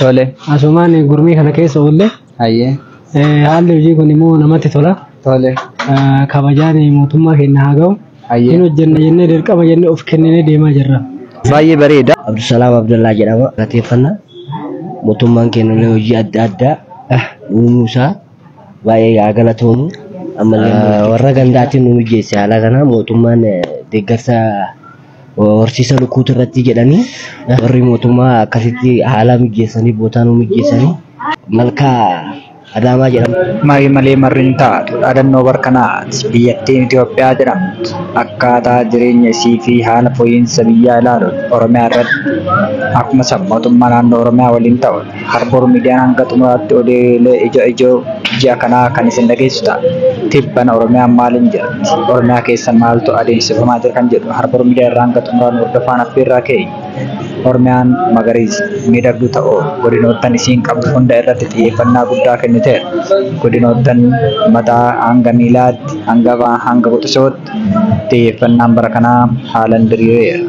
Tole. Asumaan gurmii kana keessa oolle. Hayyee. Haalli hojii kun immoo namatti tola. Tole. Kabajaan mootummaa keenya haa ga'u. Hayyee. Hin hojjenna jennee dirqama jennee of kenninee deemaa jirra. Baay'ee bareeda. Abdusalaam Abdallaa jedhama. Galateeffannaa. Mootummaan keenya hojii adda addaa uumuu isaa baay'ee haa galatoomu. Ammallee warra gandaatiin nu mijeesse haala kana mootummaan deeggarsa horsiisa lukkuutu irratti jedhanii warri mootummaa akkasitti haala mijeessanii bootaa nu mijeessanii malkaa Adaamaa jedhama. Marii malee marriin taatu dhaadannoo barkanaati. Biyyattiin Itoophiyaa jedhamtu akkaataa jireenya isii fi haala fooyyinsa biyyaa ilaaluun Oromiyaa irratti akkuma mootummaa naannoo Oromiyaa waliin ta'uun Harbor miidiyaan hanga xumuraatti odeelee ijoo ji'a kanaa kan isin dhageessu ta'a. Tibbana Oromiyaan maaliin jedhamti? Oromiyaa keessa maaltu adeemsifamaa jira kan jedhu Harbor miidiyaa irraa hanga xumuraan hordofaan affeerraa ka'e. Oromiyaan magariisa miidhagduu ta'uu godinoottan isiin qabdu hunda irratti xiyyeeffannaa guddaa kenniteera. Godinoottan mataa hanga miilaatti hanga quxisootti xiyyeeffannaan bara kanaa haalan diriireera.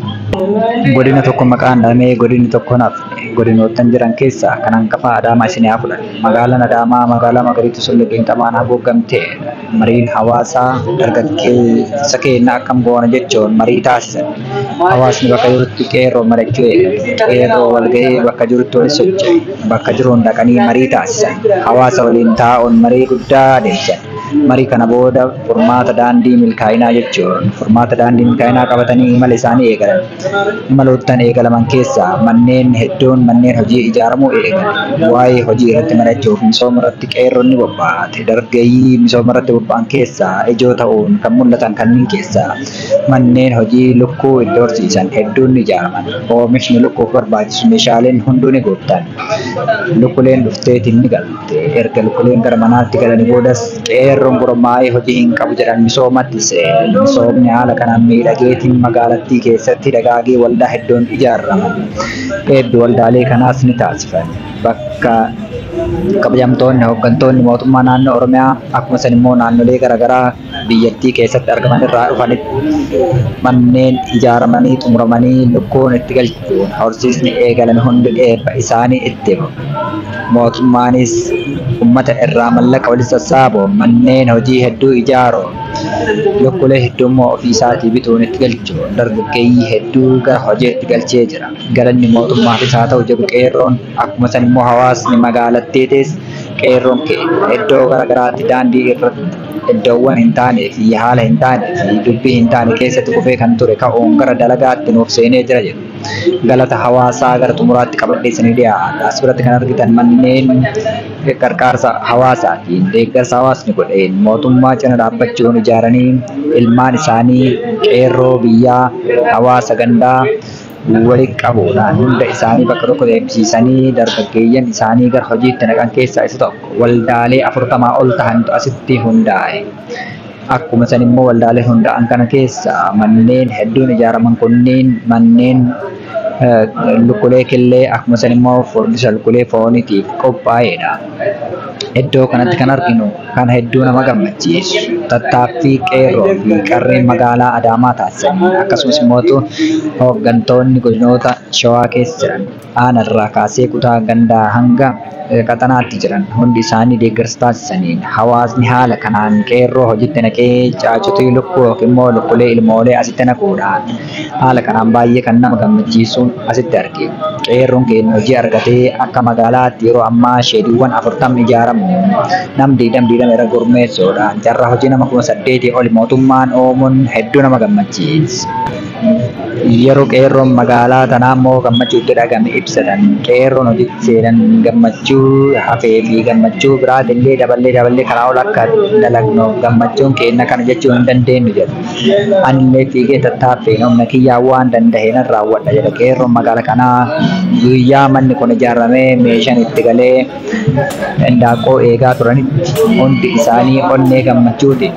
Godina tokko maqaan dhamee godinni tokko nafne godinoottan jiran keessaa kan hangafa Adaamaa isin haa fudhan. Magaalaan Adaamaa magaalaa magariitti sullee qinxamaan haguugamtee mariin hawaasaa dargaggeessa keenya akkam goona jechuun marii taasisan. Hawaasni bakka jirutti qeerroo mari'achuu qeerroo walgahii bakka jirutti wal socho'e bakka jiruun dhaqanii marii taasisan. Hawaasa waliin taa'uun marii guddaa adeemsan. Marii kana booda furmaata daandii milkaa'inaa jechuun furmaata daandii milkaa'inaa qabatanii imala isaanii eegalan. Imaloottan eegalaman keessaa manneen hedduun manneen hojii ijaaramuu eegalan. Waa'ee hojii irratti mari'achuuf misooma irratti qeerroon ni bobba'ate. Dargaggeeyyii misooma irratti bobba'an keessaa ijoo ta'uun kan mul'atan kanneen keessaa manneen hojii lukkuu iddoo horsiisan hedduun ni ijaaraman. Oomishni lukkuuf barbaachisu meeshaaleen hunduu ni guutan. Lukkuleen dhufteetiin ni galte. Erga lukkuleen gara manaatti galanii boodas qeerroon gurmaa'ee hojii hin qabu jedhan misoomatti seene. Misoomni haala kanaan miidhageetiin magaalattii keessatti dagaagee waldaa hedduun ijaaraman. Hedduu waldaalee kanaas ni taasifan. Bakka kabajamtoonni hooggantoonni mootummaa naannoo Oromiyaa akkuma san immoo naannolee garaagaraa biyyattii keessatti argaman irraa dhufanitti manneen ijaaramanii xumuramanii lukkuun itti galchuun horsiisni eegalan hundi eebba isaanii itti himu. Mootummaanis uummata irraa mallaqa walitti sassaabuun manneen hojii hedduu ijaaruun lukkulee hedduu immoo ofii isaatii bituun itti galchuun dargaggeeyyii hedduu gara hojiitti galchee jira. Galanni mootummaafis haa ta'u jedhu qeerroon akkuma san immoo hawaasni magaalattiitis qeerroon iddoo garaagaraatti daandii irratti iddoowwan hin taanee fi haala hin taanee fi dubbii hin taane keessatti kufee kan ture ka'uun gara dalagaatti nuuf seenee jira jedhu. Galata hawaasaa gara xumuraatti qabadheessanii dhiyaata. As biratti kan argitan manneen gargaarsa hawaasaatiin deeggarsa hawaasni godheen mootummaa cina dhaabbachuun ijaaranii ilmaan isaanii qeerroo biyyaa hawaasa gandaa walitti qabuudhaan hunda isaanii bakka tokko deemsisanii dargaggeeyyan isaanii gara hojiitti naqan keessaa isa tokko. Waldaalee 40 ol ta'antu asitti hundaa'e. Akkuma san immoo waldaalee hundaa'an kana keessa manneen hedduun ijaaraman kunneen manneen lukkulee killee akkuma san immoo furdisa lukkulee fooniitiif qophaa'edha. Iddoo kanatti kan arginu kan hedduu nama gammachiisu tattaaffii qeerroo fi qarreen magaalaa Adaamaa taasisan akkasumas immoo hooggantoonni godinoota Shawaa keessa jiran aanarraa kaasee kutaa gandaa hanga qaxanaatti jiran hundi isaanii deeggarsa taasisaniin hawaasni haala kanaan qeerroo hojiitti naqee caacutii lukkuu yookiin immoo lukkulee ilmoolee asitti naquudhaan haala kanaan baay'ee kan nama gammachiisuun asitti arginu. Qeerroon keenya hojii argatee akka magaalaatti yeroo ammaa sheediiwwan 40 ijaaramu nam 20 irra gurmeessuudhaan carraa hojii nama 8,000 ol mootummaan uumuun hedduu nama gammachiisa. Yeroo qeerroon magaalaa tanaa immoo gammachuutti dhagame ibsatan qeerroon hojiitti seenan gammachuu hafee fi gammachuu biraatillee daballee karaa ol akka dalagnu gammachuun keenya kana jechuu hin dandeenyu jedhu. Anillee fiigee tattaaffee humna kiyyaa waan danda'een raawwadha jedha qeerroon magaalaa kanaa. Guyyaa manni kun ijaaramee meeshaan itti galee daaqoo eegaa turanitti hundi isaanii onnee gammachuutiin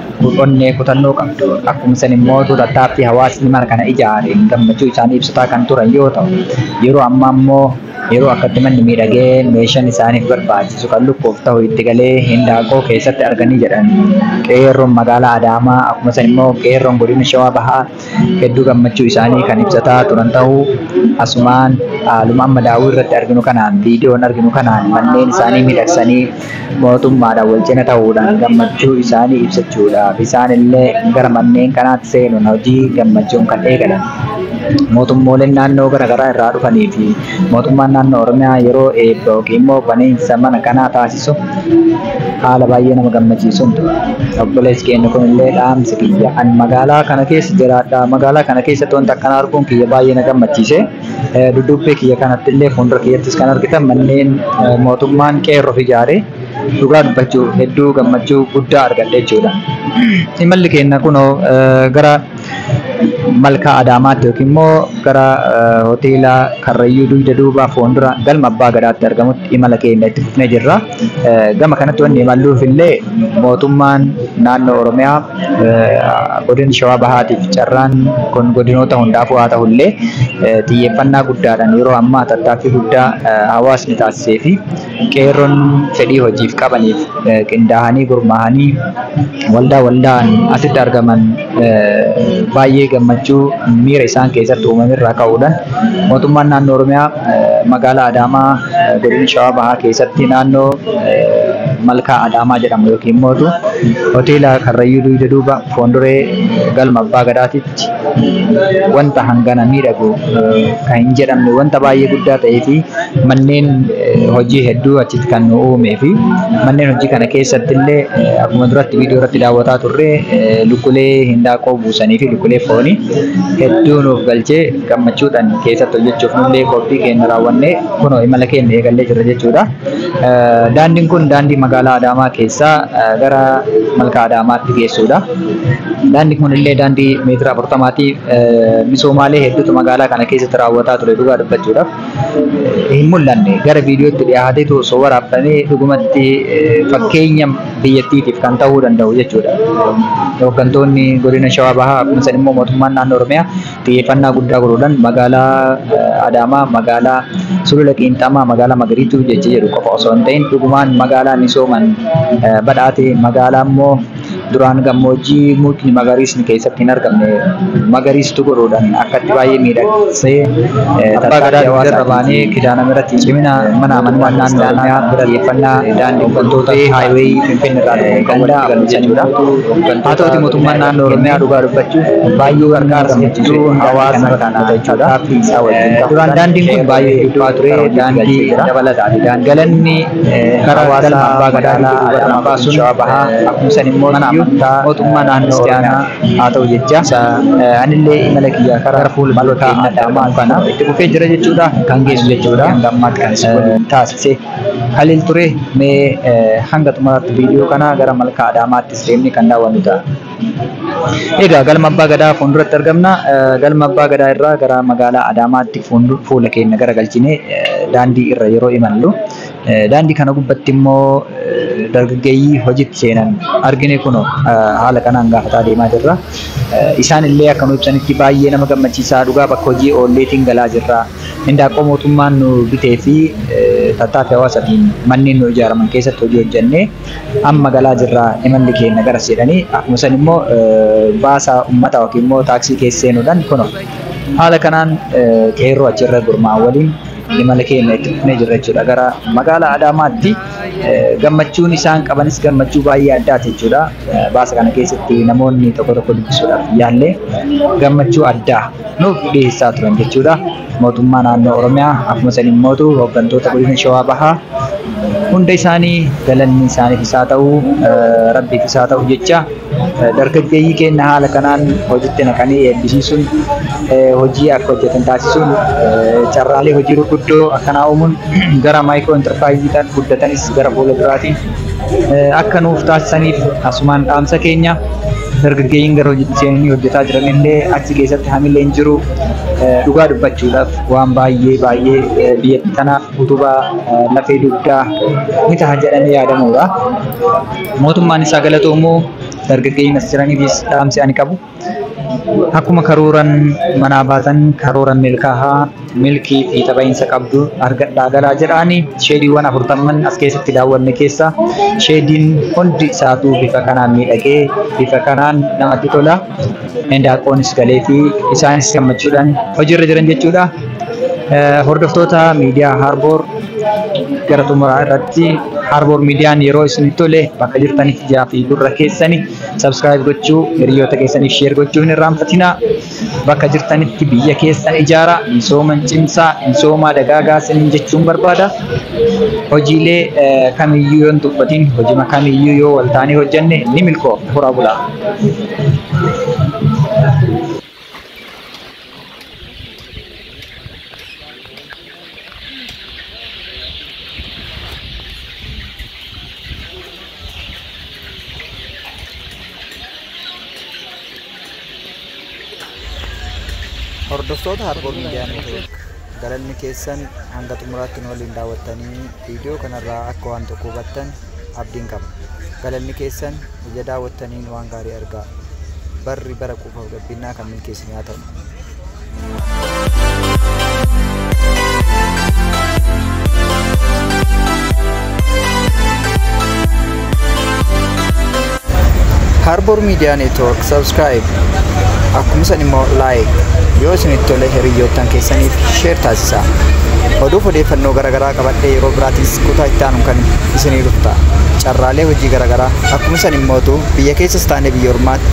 onnee kutannoo qabdu. Akkuma san immoo tattaaffii hawaasni mana kana ijaare gammachuu isaanii ibsataa kan turan yoo ta'u, yeroo ammaa immoo yeroo akkatti manni miidhagee meeshaan isaaniif barbaachisu kan lukkoof ta'u itti galee hindaaqoo keessatti arganii jedhan qeerroon magaalaa Adaamaa akkuma san immoo qeerroon godina Shawaa Bahaa hedduu gammachuu isaanii kan ibsataa turan ta'uu asumaan haaluma amma daawwii irratti arginu kanaan viidiyoon arginu kanaan manneen isaanii miidhagsanii mootummaadhaan wal cina ta'uudhaan gammachuu isaanii ibsachuudhaaf isaan illee gara manneen kanaatti seenuun hojii gammachuun kan eegalan. Mootummooleen naannoo garaagaraa irraa dhufanii fi mootummaan naannoo Oromiyaa yeroo eebba yookiin immoo baneensa mana kanaa taasisu haala baay'ee nama gammachiisuun ture. Obboleessi keenya kun illee dhaamsi kiyya an magaalaa kana keessa jiraadha. Magaalaa kana keessatti wanta akkana arguun kiyya baay'ee na gammachiise. Duddubbee kiyya kanatti illee fuuldura kiyyattis kan argitan manneen mootummaan qeerroof ijaare dhugaa dubbachuu hedduu gammachuu guddaa argadhe jechuudha. Imalli keenya kunoo gara Malkaa Adaamaatti yookiin immoo gara hoteela Karrayyuu dugda duubaa fuuldura galma Abbaa Gadaatti argamutti imala keenya itti fufnee jirra. Gama kanatti wanni imalluuf illee mootummaan naannoo Oromiyaa godina Shawaa Bahaatiif carraan kun godinoota hundaafuu haa ta'ullee xiyyeeffannaa guddaadhaan yeroo ammaa tattaaffii guddaa hawaasni taasisee fi qeerroon fedhii hojiif qabaniif qindaa'anii gurmaa'anii waldaan asitti argaman baay'ee gammachuu miira isaan keessatti uumame irraa ka'uudhaan mootummaan naannoo Oromiyaa magaalaa Adaamaa godina Shawaa Bahaa keessatti naannoo Malkaa Adaamaa jedhamu yookiin immoo hoteela Karrayyuu dugda duuba fuulduree galma Abbaa Gadaatitti wanta hangana miidhagu kan hin jedhamne wanta baay'ee guddaa ta'ee fi manneen hojii hedduu achitti kan nu uumee fi manneen hojii kana keessatti illee akkuma duratti viidiyoo irratti daawwataa turre lukkulee hindaaqoo buusanii fi lukkulee foonii hedduu nuuf galchee gammachuudhaan keessatti hojjechuuf nullee qophii keenya raawwannee kunoo imala keenya eegallee jirra jechuudha. Daandiin kun daandii magaalaa Adaamaa keessaa gara Malkaa Adaamaatti geessudha. Daandiin kun illee daandii meetira 40 misoomaalee hedduutu magaalaa kana keessatti raawwataa ture dhugaa dubbachuudhaaf hin mul'anne gara viidiyootti dhiyaateetu osoo waraabamee dhugumatti fakkeenya biyyattiitiif kan ta'uu danda'u jechuudha. Hooggantoonni godina Shawaa Bahaa akkuma san immoo mootummaan naannoo Oromiyaa xiyyeeffannaa guddaa godhuudhaan magaalaa Adaamaa magaalaa Sulula Qiinxamaa magaalaa Magariituu jecha jedhu qofa osoo hin ta'in dhugumaan magaalaa misooman badhaate magaalaa immoo duraan gammoojjii mukni magariisni keessatti hin argamne magariistu godhuudhaan akkatti baay'ee miidhagsee Abbaa Gadaa irra baanee kidaana biratti cimina mana amantaa naannoo Oromiyaa xiyyeeffannaa daandii wantoota haayiweeyi Finfinnee irraa dhufuun kan walitti galu jechuudha. Haa ta'uti mootummaan naannoo Oromiyaa dhugaa dubbachuuf baay'ee gargaarsa jechuudha hawaasa kana jechuudha. Duraan daandiin kun baay'ee dhiphaa ture daandii dabalataati. Galanni karaa galma Abbaa Gadaa dhugaa baasuun akkuma san immoo mootummaa naannoo Oromiyaa haa ta'u jecha anillee imala kiyya karaa fuula Malkaa Adaamaa kana itti fufee jira jechuudha kan geessu jechuudha gammaatti kan isin taasise Khalil ture mee hanga xumuraatti viidiyoo kana gara Malkaa Adaamaatti deemnee kan daawwannu ta'a. Egaa galma Abbaa Gadaa fuulduratti argamna. Galma Abbaa Gadaa irraa gara magaalaa Adaamaatti fuula keenya garagalchine daandii irra yeroo imallu daandii kana gubbatti immoo dargaggeeyyii hojiitti seenan argine kuno haala kanaan gaafataa deemaa jirra. Isaan illee akka nu ibsanitti baay'ee nama gammachiisaa dhugaa bakka hojii oolleetiin galaa jirra. Hindaaqoo mootummaan nu bitee fi tattaaffii hawaasaatiin manneen nu ijaaraman keessatti hojii hojjennee amma galaa jirra imalli keenya gara jedhanii akkuma san immoo baasaa uummataa yookiin immoo taaksii keessa seenuudhaan kuno haala kanaan qeerroo achirra gurmaa'an waliin imala keenya itti fufnee jirra jechuudha gara magaalaa Adaamaatti. Gammachuun isaan qabanis gammachuu baay'ee addaati jechuudha. Baasa kana keessatti namoonni tokko dubbisuudhaaf yaallee gammachuu addaa nuuf dhiyeessaa turan jechuudha. Mootummaa naannoo Oromiyaa akkuma san immoo hooggantoota godina Shawaa Bahaa hunda isaanii galanni isaaniif isaa ta'uu rabbiif isaa ta'u jecha dargaggeeyyii keenya haala kanaan hojiitti naqanii eebbisiisuun hojii akka hojjetan taasisuun carraalee hojii gurguddoo akkanaa uumuun gara maayikiroo intarpiraayiziidhaan guddatanis gara fuula duraatiin akka nuuf taasisaniif asumaan dhaamsa keenya dargaggeeyyiin gara hojiitti seenanii hojjetaa jiran illee achi keessatti hamilee hin jiru dhugaa dubbachuudhaaf waan baay'ee biyya tanaaf utubaa lafee dugdaa ni ta'a jedhamee yaadamuudha. Mootummaan isaa galatoomuu dargaggeeyyiin as jiraniifis dhaamsi ani qabu Akkuma karuuran manaa baatan karuuran milkii fi tapha'iinsa qabdu argadhaa galaa jedhaani sheediiwwan 40 as keessatti daawwanne keessa sheediin hundi isaatuu bifa kanaan miidhagee bifa kanaan namatti tola. Daaqoonis galee fi isaanis gammachuudhaan hojiirra jiran jechuudha. Hordoftoota miidiyaa Harboor gara xumuraa irratti Harboor miidiyaan yeroo isin tole bakka jirtanitti ijaa fi gurra keessanii subscribe gochuu, hiriyoota keessaniif share gochuu hin irraanfatinaa. Bakka jirtanitti biyya keessan ijaara, misooman cimsaa, misoomaa dagaagaa isiniin jechuun barbaada. Hojiilee kamiyyuu yoo hin tuffatin, hojima kamiyyuu yoo waltaanii hojjenne ni milkoofna. Horaa bulaa. Hordoftoota Harboor Miidiyaa Neetwoork galanni keessan hanga xumuraatti nu waliin daawwattanii viidiyoo kanarraa akka waan tokko hubattan abdiin qaba. Galanni keessan ija daawwattaniin waan gaarii argaa. Barri bara quufaaf gabbinaa kan milkeessin haa ta'u. Harboor Miidiyaa Neetwoork subscribe. Akkuma san immoo like yoo isinitti tole hiriyoottan keessaniif share taasisaa. Oduuf odeeffannoo garaagaraa qabadhee yeroo biraatis kutaa itti aanuun kan isinii dhufta. Carraalee hojii garaagaraa akkuma san immootu biyya keessas taane biyya ormaatti